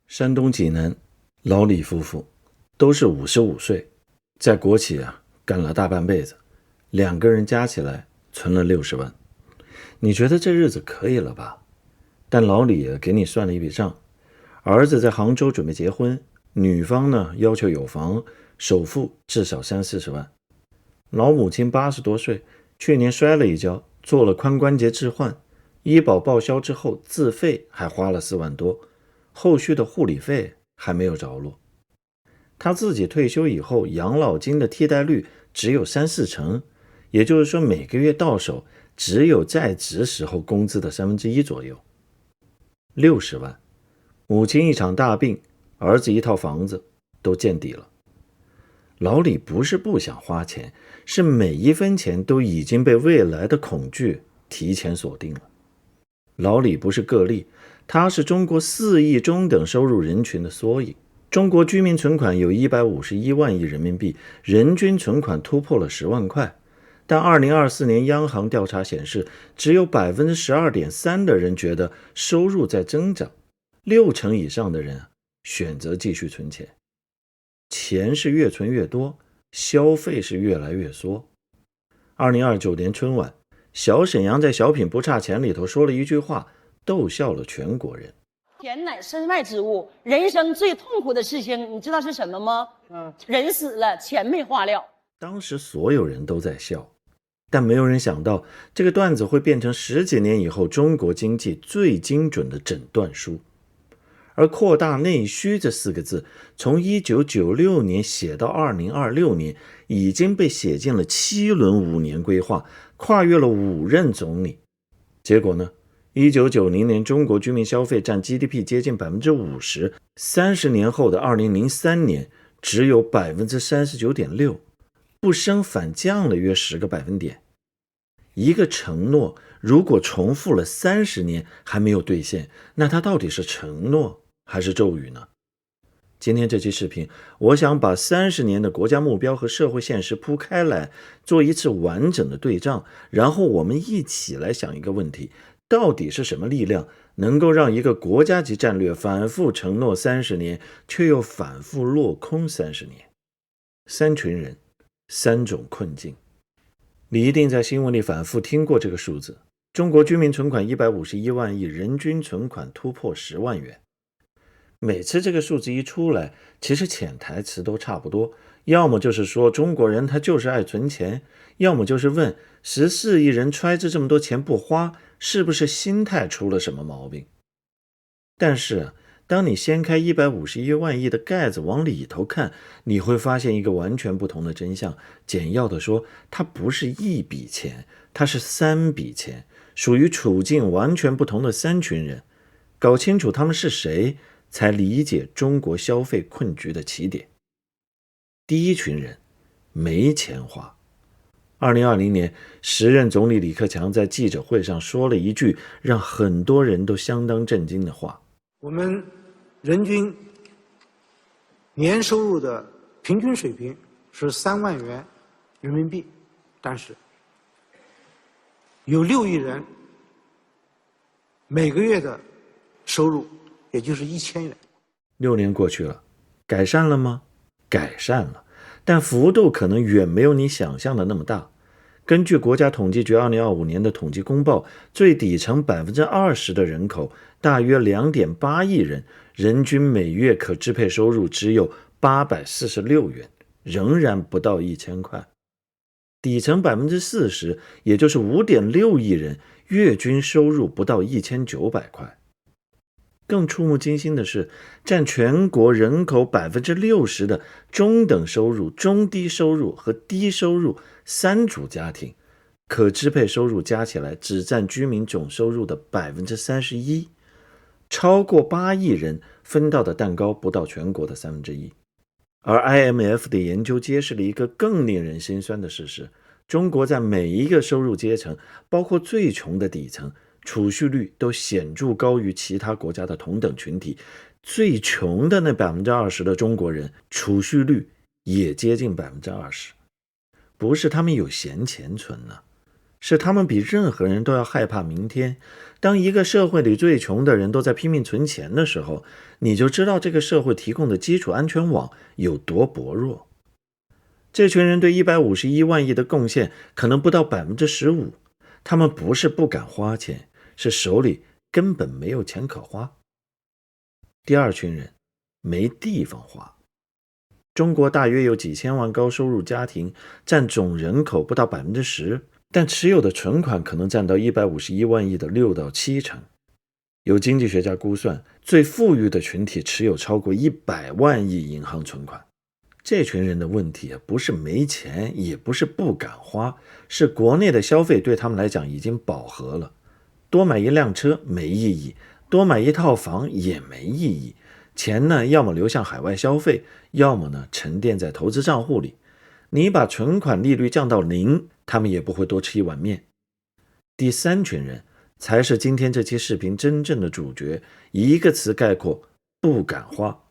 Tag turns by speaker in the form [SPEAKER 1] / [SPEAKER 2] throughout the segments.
[SPEAKER 1] 山东济南老李夫妇都是55岁，在国企干了大半辈子，两个人加起来存了60万。你觉得这日子可以了吧？但老李给你算了一笔账，儿子在杭州准备结婚，女方呢要求有房，首付至少30-40万。老母亲80多岁，去年摔了一跤，做了髋关节置换，医保报销之后自费还花了4万多，后续的护理费还没有着落。他自己退休以后养老金的替代率只有3-4成，也就是说每个月到手只有在职时候工资的1/3左右。60万，母亲一场大病，儿子一套房子都见底了。老李不是不想花钱，是每一分钱都已经被未来的恐惧提前锁定了。老李不是个例，他是中国4亿中等收入人群的缩影。中国居民存款有151万亿人民币，人均存款突破了10万块。但2024年央行调查显示，只有 12.3% 的人觉得收入在增长，60%以上的人选择继续存钱。钱是越存越多，消费是越来越缩。2029年春晚，小沈阳在小品不差钱里头说了一句话，逗笑了全国人。
[SPEAKER 2] 钱乃身外之物，人生最痛苦的事情你知道是什么吗？人死了，钱没花了。
[SPEAKER 1] 当时所有人都在笑，但没有人想到这个段子会变成10几年以后中国经济最精准的诊断书。而扩大内需这4个字从1996年写到2026年，已经被写进了7轮5年规划，跨越了5任总理。结果呢，1990年中国居民消费占 GDP 接近 50%，30年后的2003年只有 39.6%， 不升反降了约10个百分点。一个承诺如果重复了30年还没有兑现，那它到底是承诺还是咒语呢？今天这期视频，我想把30年的国家目标和社会现实铺开来，做一次完整的对账，然后我们一起来想一个问题，到底是什么力量能够让一个国家级战略反复承诺30年，却又反复落空30年？3群人，3种困境。你一定在新闻里反复听过这个数字，中国居民存款151万亿，人均存款突破10万元。每次这个数字一出来，其实潜台词都差不多，要么就是说中国人他就是爱存钱，要么就是问14亿人揣着这么多钱不花，是不是心态出了什么毛病？但是当你掀开151万亿的盖子往里头看，你会发现一个完全不同的真相。简要的说，它不是一笔钱，它是3笔钱，属于处境完全不同的3群人。搞清楚他们是谁，才理解中国消费困局的起点。第一群人，没钱花。2020年，时任总理李克强在记者会上说了一句让很多人都相当震惊的话：
[SPEAKER 3] 我们人均年收入的平均水平是3万元人民币，但是有6亿人每个月的收入也就是1000元。
[SPEAKER 1] 6年过去了，改善了吗？改善了，但幅度可能远没有你想象的那么大。根据国家统计局2025年的统计公报，最底层 20% 的人口，大约 2.8亿人，人均每月可支配收入只有846元，仍然不到1000块。底层 40%， 也就是 5.6亿人，月均收入不到1900块。更触目惊心的是，占全国人口 60% 的中等收入、中低收入和低收入3组家庭，可支配收入加起来只占居民总收入的 31%， 超过8亿人分到的蛋糕不到全国的1/3。而 IMF 的研究揭示了一个更令人心酸的事实，中国在每一个收入阶层，包括最穷的底层，储蓄率都显著高于其他国家的同等群体。最穷的那 20% 的中国人，储蓄率也接近 20%。不是他们有闲钱存呢，是他们比任何人都要害怕明天。当一个社会里最穷的人都在拼命存钱的时候，你就知道这个社会提供的基础安全网有多薄弱。这群人对151万亿的贡献可能不到 15%， 他们不是不敢花钱，是手里根本没有钱可花。第二群人没地方花。中国大约有几千万高收入家庭，占总人口不到 10%， 但持有的存款可能占到151万亿的6到7成。有经济学家估算，最富裕的群体持有超过100万亿银行存款。这群人的问题不是没钱，也不是不敢花，是国内的消费对他们来讲已经饱和了。多买一辆车没意义，多买一套房也没意义。钱呢，要么流向海外消费，要么呢沉淀在投资账户里。你把存款利率降到0，他们也不会多吃一碗面。第三群人才是今天这期视频真正的主角，一个词概括：不敢花。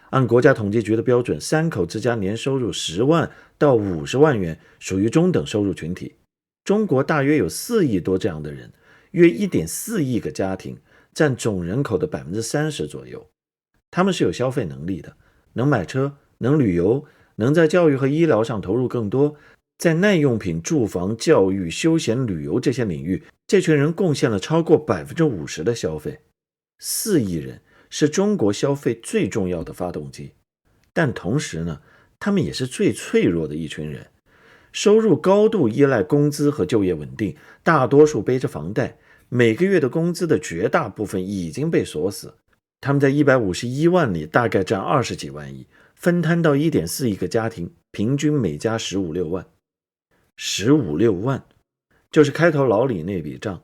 [SPEAKER 1] 按国家统计局的标准，3口之家年收入10万到50万元属于中等收入群体。中国大约有4亿多这样的人，约 1.4 亿个家庭，占总人口的 30% 左右。他们是有消费能力的，能买车，能旅游，能在教育和医疗上投入更多。在耐用品、住房、教育、休闲旅游这些领域，这群人贡献了超过 50% 的消费。4亿人是中国消费最重要的发动机，但同时呢，他们也是最脆弱的一群人。收入高度依赖工资和就业稳定，大多数背着房贷，每个月的工资的绝大部分已经被锁死。他们在151万里大概占20几万亿，分摊到 1.4 亿个家庭，平均每家15、6万。15、6万就是开头老李那笔账，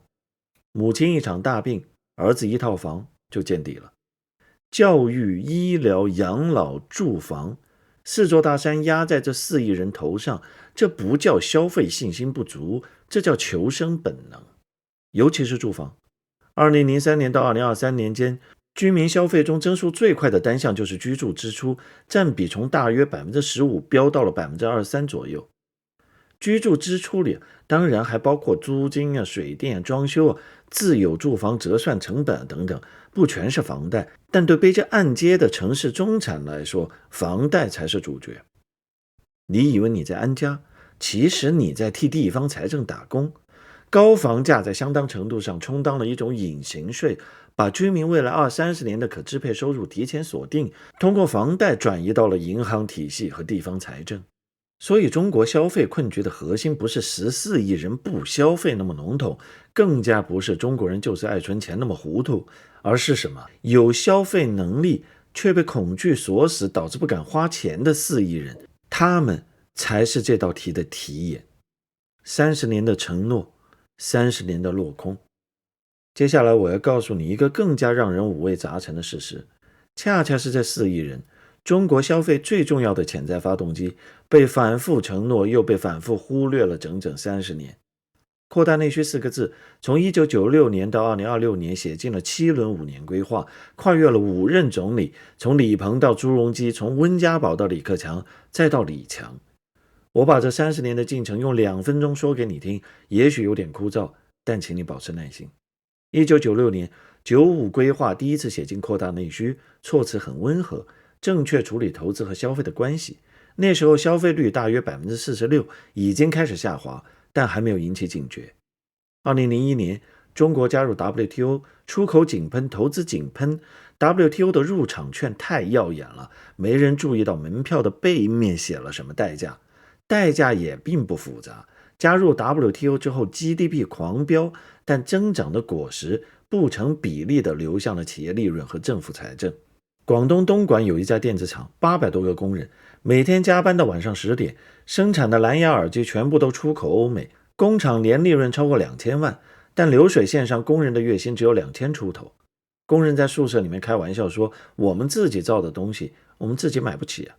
[SPEAKER 1] 母亲一场大病，儿子一套房就见底了。教育、医疗、养老、住房，4座大山压在这4亿人头上，这不叫消费信心不足，这叫求生本能。尤其是住房，2003年到2023年间，居民消费中增速最快的单项就是居住支出，占比从大约 15% 飙到了 23% 左右。居住支出里当然还包括租金水电装修自有住房折算成本等等，不全是房贷，但对背着按揭的城市中产来说，房贷才是主角。你以为你在安家，其实你在替地方财政打工。高房价在相当程度上充当了一种隐形税，把居民未来20-30年的可支配收入提前锁定，通过房贷转移到了银行体系和地方财政。所以中国消费困局的核心不是14亿人不消费那么笼统，更加不是中国人就是爱存钱那么糊涂，而是什么？有消费能力却被恐惧锁死，导致不敢花钱的4亿人，他们才是这道题的题眼。30年的承诺，30年的落空。接下来我要告诉你一个更加让人五味杂陈的事实，恰恰是这4亿人，中国消费最重要的潜在发动机，被反复承诺又被反复忽略了整整30年。扩大内需4个字，从1996年到2026年写进了7轮5年规划，跨越了5任总理，从李鹏到朱镕基，从温家宝到李克强，再到李强。我把这30年的进程用2分钟说给你听，也许有点枯燥，但请你保持耐心。1996年95规划第一次写进扩大内需，措辞很温和，正确处理投资和消费的关系。那时候消费率大约 46%， 已经开始下滑，但还没有引起警觉。2001年中国加入 WTO， 出口井喷，投资井喷， WTO 的入场券太耀眼了，没人注意到门票的背面写了什么代价。代价也并不复杂，加入 WTO 之后 GDP 狂飙，但增长的果实不成比例地流向了企业利润和政府财政。广东东莞有一家电子厂，800多个工人，每天加班到晚上10点，生产的蓝牙耳机全部都出口欧美，工厂年利润超过2000万，但流水线上工人的月薪只有2000出头。工人在宿舍里面开玩笑说，我们自己造的东西我们自己买不起啊。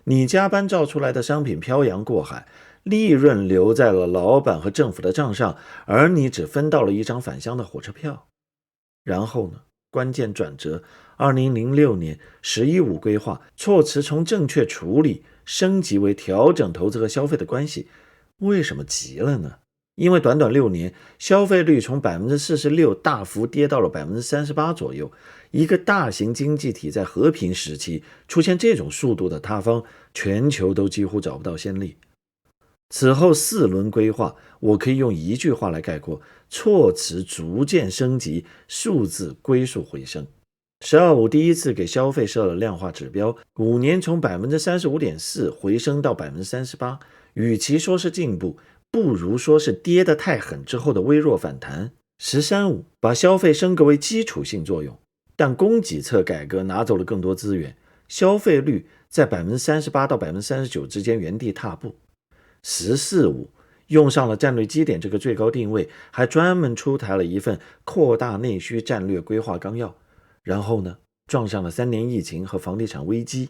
[SPEAKER 1] 你加班造出来的商品漂洋过海，利润留在了老板和政府的账上，而你只分到了一张返乡的火车票。然后呢，关键转折，2006年“10+15”规划，措辞从正确处理升级为调整投资和消费的关系。为什么急了呢？因为短短6年，消费率从 46% 大幅跌到了 38% 左右。一个大型经济体在和平时期出现这种速度的塌方，全球都几乎找不到先例。此后4轮规划，我可以用一句话来概括：措辞逐渐升级，数字龟速回升。“十二五”第一次给消费设了量化指标，5年从 35.4% 回升到 38%， 与其说是进步，不如说是跌得太狠之后的微弱反弹。“13五”把消费升格为基础性作用，但供给侧改革拿走了更多资源，消费率在 38% 到 39% 之间原地踏步。“14五”用上了战略基点这个最高定位，还专门出台了一份扩大内需战略规划纲要。然后呢，撞上了3年疫情和房地产危机，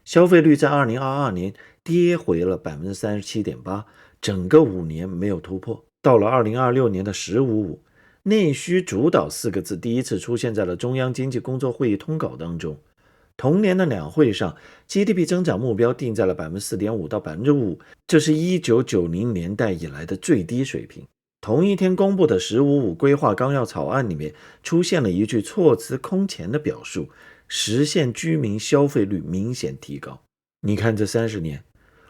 [SPEAKER 1] 消费率在2022年跌回了 37.8%， 整个5年没有突破。到了2026年的“15五”，内需主导4个字第一次出现在了中央经济工作会议通稿当中。同年的两会上， GDP 增长目标定在了 4.5% 到 5%， 这是1990年代以来的最低水平。同一天公布的“15五”规划纲要草案里面出现了一句措辞空前的表述：实现居民消费率明显提高。你看这30年，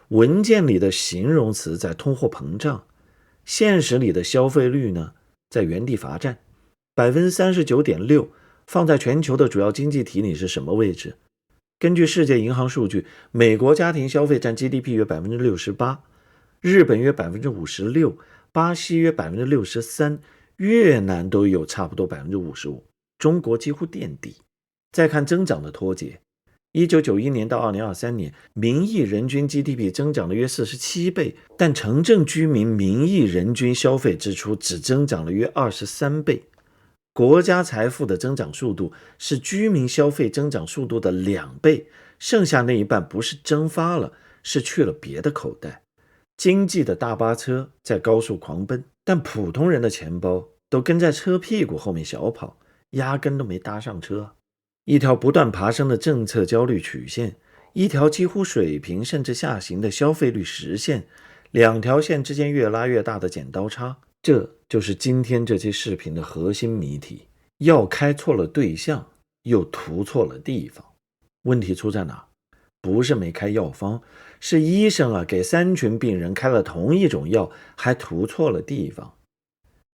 [SPEAKER 1] 文件里的形容词在通货膨胀，现实里的消费率呢在原地罚站。 39.6% 放在全球的主要经济体里是什么位置？根据世界银行数据，美国家庭消费占 GDP 约 68%， 日本约 56%，巴西约 63%， 越南都有差不多 55%， 中国几乎垫底。再看增长的脱节，1991年到2023年，名义人均 GDP 增长了约47倍，但城镇居民名义人均消费支出只增长了约23倍。国家财富的增长速度是居民消费增长速度的2倍，剩下那一半不是蒸发了，是去了别的口袋。经济的大巴车在高速狂奔，但普通人的钱包都跟在车屁股后面小跑，压根都没搭上车。一条不断爬升的政策焦虑曲线，一条几乎水平甚至下行的消费率实线，2条线之间越拉越大的剪刀差，这就是今天这期视频的核心谜题：药开错了对象，又涂错了地方。问题出在哪？不是没开药方，是医生给3群病人开了同一种药，还涂错了地方。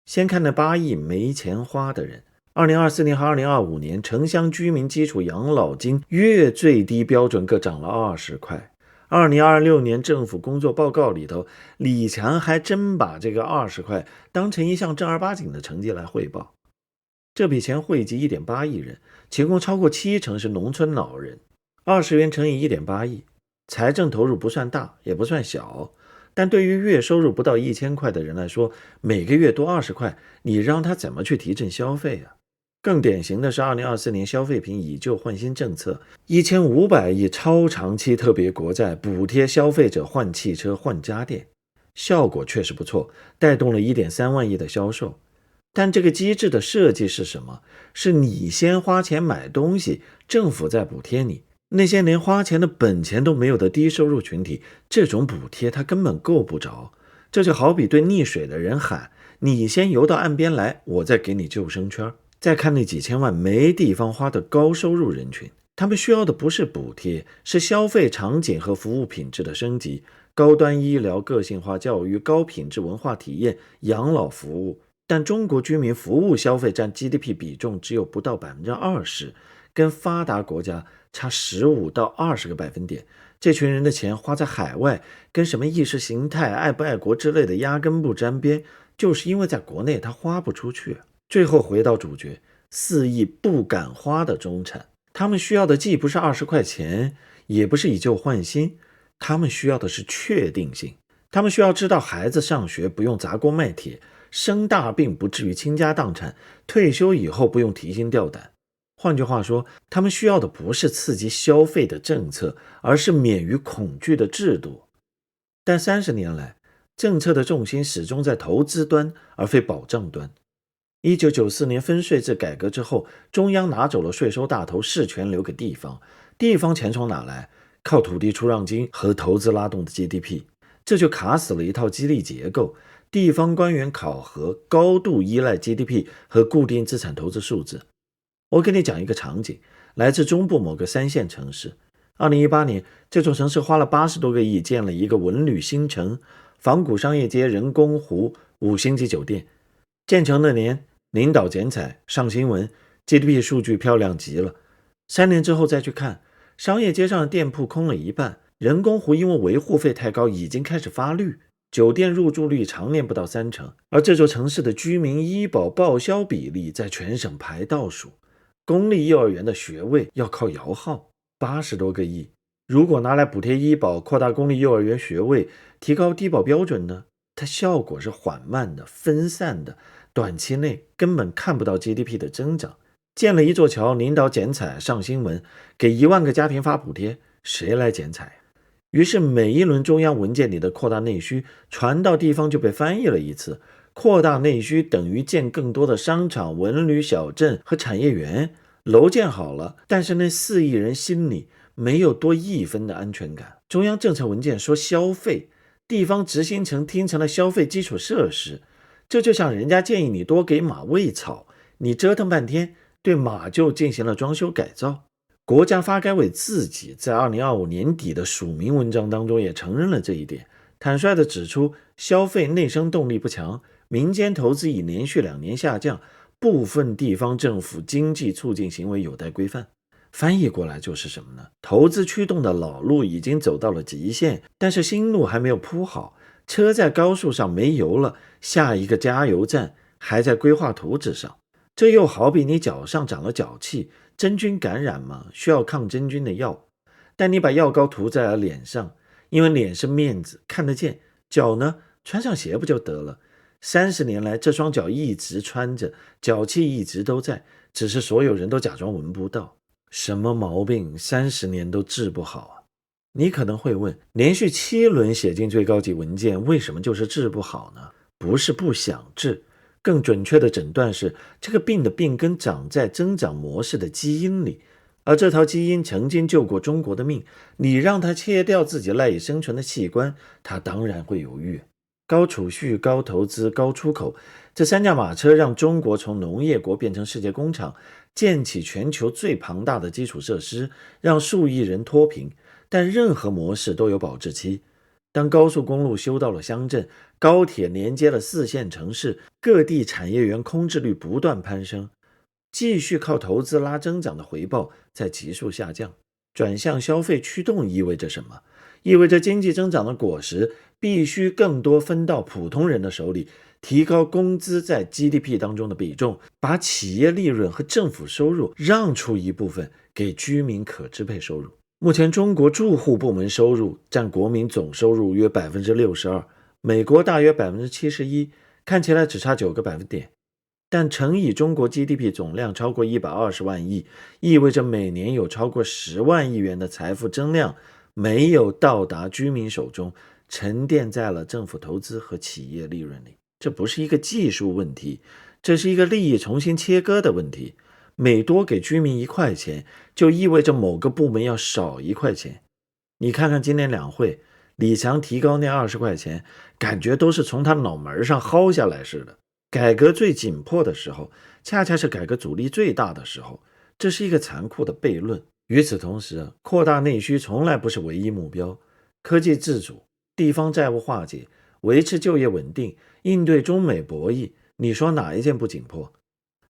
[SPEAKER 1] 先看那8亿没钱花的人。2024年和2025年，城乡居民基础养老金月最低标准各涨了20块。2026年政府工作报告里头，李强还真把这个20块当成一项正儿八经的成绩来汇报。这笔钱惠及 1.8 亿人，其中超过70%是农村老人。20元乘以 1.8 亿，财政投入不算大也不算小，但对于月收入不到1000块的人来说，每个月多20块，你让他怎么去提振消费啊？更典型的是2024年消费品以旧换新政策，1500亿超长期特别国债补贴消费者换汽车换家电，效果确实不错，带动了 1.3 万亿的销售。但这个机制的设计是什么？是你先花钱买东西，政府再补贴你。那些连花钱的本钱都没有的低收入群体，这种补贴他根本够不着。这就好比对溺水的人喊：你先游到岸边来，我再给你救生圈。再看那几千万没地方花的高收入人群，他们需要的不是补贴，是消费场景和服务品质的升级，高端医疗、个性化教育、高品质文化体验、养老服务。但中国居民服务消费占 GDP 比重只有不到 20%， 跟发达国家差15到20个百分点。这群人的钱花在海外，跟什么意识形态、爱不爱国之类的压根不沾边，就是因为在国内他花不出去。最后回到主角，4亿不敢花的中产，他们需要的既不是20块钱，也不是以旧换新，他们需要的是确定性。他们需要知道孩子上学不用砸锅卖铁，生大病不至于倾家荡产，退休以后不用提心吊胆。换句话说，他们需要的不是刺激消费的政策，而是免于恐惧的制度。但30年来，政策的重心始终在投资端，而非保障端。1994年分税制改革之后，中央拿走了税收大头，事权留给地方，地方钱从哪来？靠土地出让金和投资拉动的 GDP， 这就卡死了一套激励结构。地方官员考核高度依赖 GDP 和固定资产投资数字。我给你讲一个场景，来自中部某个3线城市。2018年，这座城市花了80多个亿建了一个文旅新城，仿古商业街、人工湖、5星级酒店。建成那年，领导剪彩上新闻， GDP 数据漂亮极了。3年之后再去看，商业街上的店铺空了一半，人工湖因为维护费太高已经开始发绿，酒店入住率常年不到30%，而这座城市的居民医保报销比例在全省排倒数。公立幼儿园的学位要靠摇号，80多个亿，如果拿来补贴医保、扩大公立幼儿园学位、提高低保标准呢？它效果是缓慢的、分散的，短期内根本看不到 GDP 的增长。建了一座桥，领导剪彩上新闻，给1万个家庭发补贴，谁来剪彩？于是每一轮中央文件里的扩大内需传到地方就被翻译了一次，扩大内需等于建更多的商场、文旅小镇和产业园。楼建好了，但是那4亿人心里没有多1分的安全感。中央政策文件说消费，地方执行层听成了消费基础设施，这就像人家建议你多给马喂草，你折腾半天，对马厩进行了装修改造。国家发改委自己在2025年底的署名文章当中也承认了这一点，坦率地指出消费内生动力不强，民间投资已连续2年下降，部分地方政府经济促进行为有待规范。翻译过来就是什么呢？投资驱动的老路已经走到了极限，但是新路还没有铺好，车在高速上没油了，下一个加油站还在规划图纸上。这又好比你脚上长了脚气，真菌感染嘛，需要抗真菌的药，但你把药膏涂在了脸上，因为脸是面子，看得见，脚呢，穿上鞋不就得了。30年来，这双脚一直穿着，脚气一直都在，只是所有人都假装闻不到。什么毛病30年都治不好啊？你可能会问，连续7轮写进最高级文件，为什么就是治不好呢？不是不想治，更准确的诊断是，这个病的病根长在增长模式的基因里，而这套基因曾经救过中国的命，你让它切掉自己赖以生存的器官，它当然会犹豫。高储蓄、高投资、高出口，这3驾马车让中国从农业国变成世界工厂，建起全球最庞大的基础设施，让数亿人脱贫。但任何模式都有保质期。当高速公路修到了乡镇，高铁连接了4线城市，各地产业园空置率不断攀升，继续靠投资拉增长的回报在急速下降。转向消费驱动意味着什么？意味着经济增长的果实必须更多分到普通人的手里，提高工资在 GDP 当中的比重，把企业利润和政府收入让出一部分给居民可支配收入。目前中国住户部门收入占国民总收入约 62%， 美国大约 71%， 看起来只差9个百分点。但乘以中国 GDP 总量超过120万亿，意味着每年有超过10万亿元的财富增量没有到达居民手中，沉淀在了政府投资和企业利润里。这不是一个技术问题，这是一个利益重新切割的问题。每多给居民1块钱，就意味着某个部门要少1块钱。你看看今年两会，李强提高那20块钱，感觉都是从他脑门上薅下来似的。改革最紧迫的时候，恰恰是改革阻力最大的时候，这是一个残酷的悖论。与此同时，扩大内需从来不是唯一目标。科技自主、地方债务化解、维持就业稳定、应对中美博弈，你说哪一件不紧迫？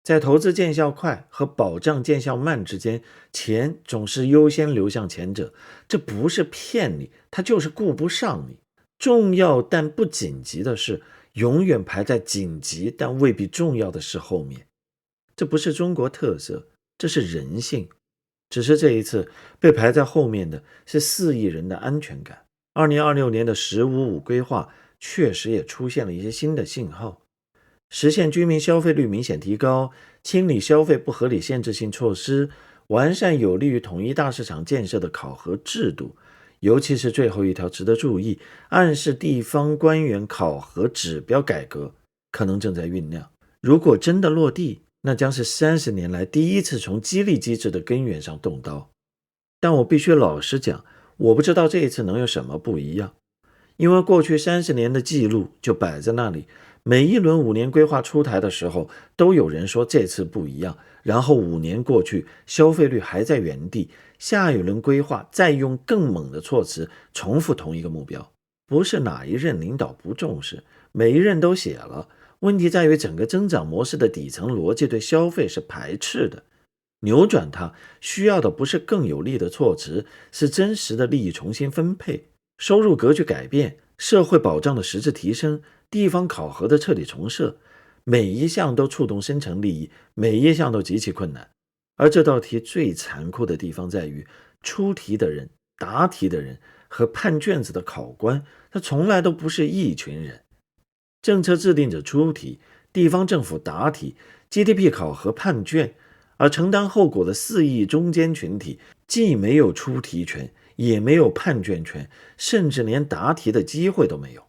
[SPEAKER 1] 在投资见效快和保障见效慢之间，钱总是优先流向前者。这不是骗你，它就是顾不上你。重要但不紧急的事，永远排在紧急但未必重要的事后面。这不是中国特色，这是人性。只是这一次被排在后面的是4亿人的安全感。2026年的10-5-5规划确实也出现了一些新的信号，实现居民消费率明显提高，清理消费不合理限制性措施，完善有利于统一大市场建设的考核制度。尤其是最后一条值得注意，暗示地方官员考核指标改革可能正在酝酿。如果真的落地，那将是30年来第一次从激励机制的根源上动刀。但我必须老实讲，我不知道这一次能有什么不一样。因为过去30年的记录就摆在那里，每一轮5年规划出台的时候，都有人说这次不一样，然后5年过去，消费率还在原地，下一轮规划再用更猛的措辞重复同一个目标。不是哪一任领导不重视，每一任都写了，问题在于整个增长模式的底层逻辑对消费是排斥的。扭转它需要的不是更有力的措辞，是真实的利益重新分配，收入格局改变，社会保障的实质提升，地方考核的彻底重设，每一项都触动深层利益，每一项都极其困难。而这道题最残酷的地方在于，出题的人、答题的人和判卷子的考官，他从来都不是一群人。政策制定者出题，地方政府答题， GDP 考核判卷，而承担后果的4亿中间群体，既没有出题权，也没有判卷权，甚至连答题的机会都没有。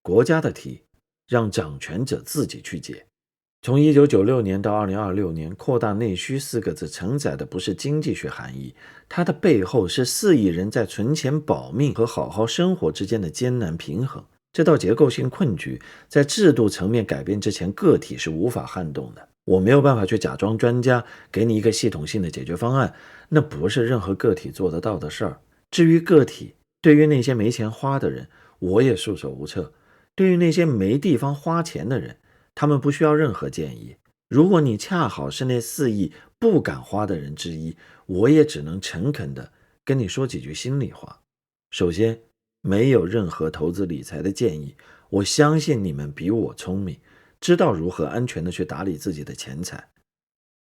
[SPEAKER 1] 国家的题让掌权者自己去解。从1996年到2026年，扩大内需4个字承载的不是经济学含义，它的背后是4亿人在存钱保命和好好生活之间的艰难平衡。这道结构性困局在制度层面改变之前，个体是无法撼动的。我没有办法去假装专家，给你一个系统性的解决方案，那不是任何个体做得到的事儿。至于个体，对于那些没钱花的人，我也束手无策。对于那些没地方花钱的人，他们不需要任何建议。如果你恰好是那4亿不敢花的人之一，我也只能诚恳地跟你说几句心里话。首先，没有任何投资理财的建议，我相信你们比我聪明，知道如何安全地去打理自己的钱财。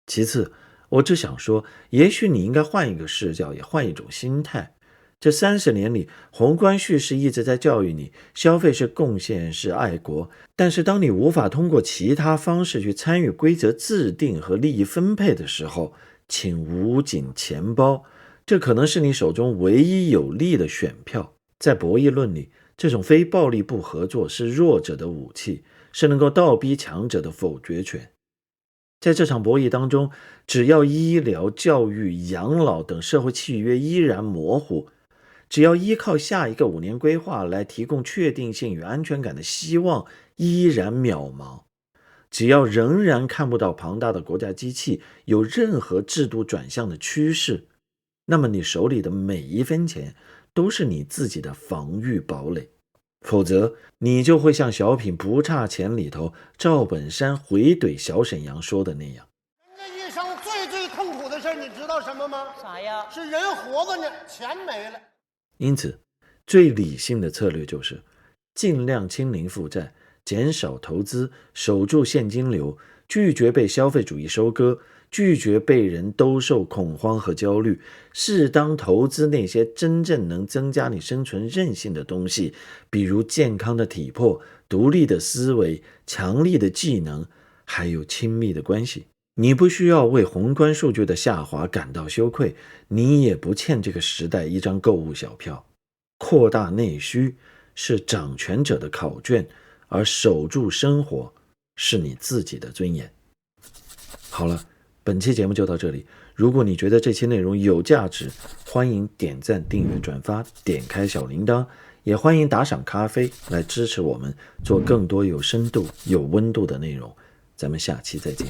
[SPEAKER 1] 其次，我只想说，也许你应该换一个视角，也换一种心态。这30年里，宏观叙事一直在教育你，消费是贡献，是爱国。但是当你无法通过其他方式去参与规则制定和利益分配的时候，请捂紧钱包，这可能是你手中唯一有力的选票。在博弈论里，这种非暴力不合作是弱者的武器，是能够倒逼强者的否决权。在这场博弈当中，只要医疗、教育、养老等社会契约依然模糊，只要依靠下一个5年规划来提供确定性与安全感的希望依然渺茫，只要仍然看不到庞大的国家机器有任何制度转向的趋势，那么你手里的每一分钱都是你自己的防御堡垒。否则你就会像小品不差钱里头赵本山回怼小沈阳说的那样，
[SPEAKER 4] 人这一生最痛苦的事你知道什么吗？
[SPEAKER 2] 啥呀？
[SPEAKER 4] 是人活着呢，钱没了。
[SPEAKER 1] 因此最理性的策略就是尽量清零负债，减少投资，守住现金流，拒绝被消费主义收割，拒绝被人兜售恐慌和焦虑，适当投资那些真正能增加你生存韧性的东西，比如健康的体魄、独立的思维、强力的技能，还有亲密的关系。你不需要为宏观数据的下滑感到羞愧，你也不欠这个时代一张购物小票。扩大内需是掌权者的考卷，而守住生活是你自己的尊严。好了，本期节目就到这里。如果你觉得这期内容有价值，欢迎点赞、订阅、转发，点开小铃铛，也欢迎打赏咖啡来支持我们做更多有深度、有温度的内容。咱们下期再见。